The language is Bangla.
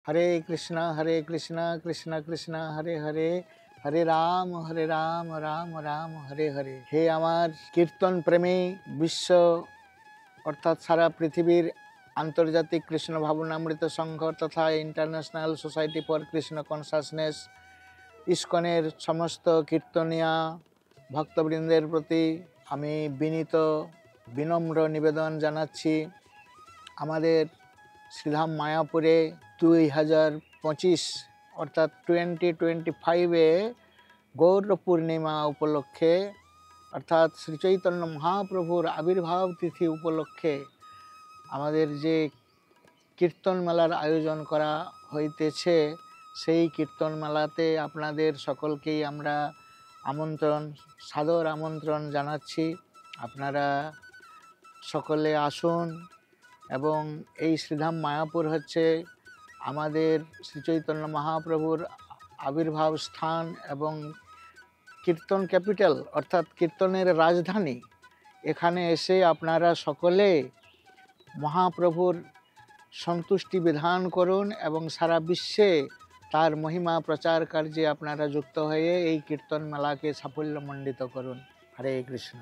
हरे कृष्णा कृष्ण कृष्ण हरे हरे, हरे राम राम राम हरे हरे। हे आमार कीर्तन प्रेमी विश्व अर्थात सारा पृथिवीर आंतर्जातिक कृष्ण भावनामृत संघ तथा इंटरनैशनल सोसाइटी फर कृष्ण कन्सासनेस इस्कনের समस्त कीर्तनिया भक्तबृंदेर प्रति आमी विनीत विनम्र निवेदन जानाচ্ছি আমাদের শ্রীধাম মায়াপুরে 2025 অর্থাৎ 2025 গৌর পূর্ণিমা উপলক্ষে অর্থাৎ শ্রী চৈতন্য মহাপ্রভুর আবির্ভাব তিথি উপলক্ষে আমাদের যে কীর্তন মেলার আয়োজন করা হইতেছে সেই কীর্তন মেলাতে আপনাদের সকলকেই আমরা আমন্ত্রণ সাদর আমন্ত্রণ জানাচ্ছি। আপনারা সকলে আসুন এবং এই শ্রীধাম মায়াপুর হচ্ছে আমাদের শ্রী চৈতন্য মহাপ্রভুর আবির্ভাব স্থান এবং কীর্তন ক্যাপিটাল অর্থাৎ কীর্তনের রাজধানী। এখানে এসে আপনারা সকলে মহাপ্রভুর সন্তুষ্টি বিধান করুন এবং সারা বিশ্বে তার মহিমা প্রচার কার্যে আপনারা যুক্ত হয়ে এই কীর্তন মেলাকে সাফল্যমণ্ডিত করুন। হরে কৃষ্ণ।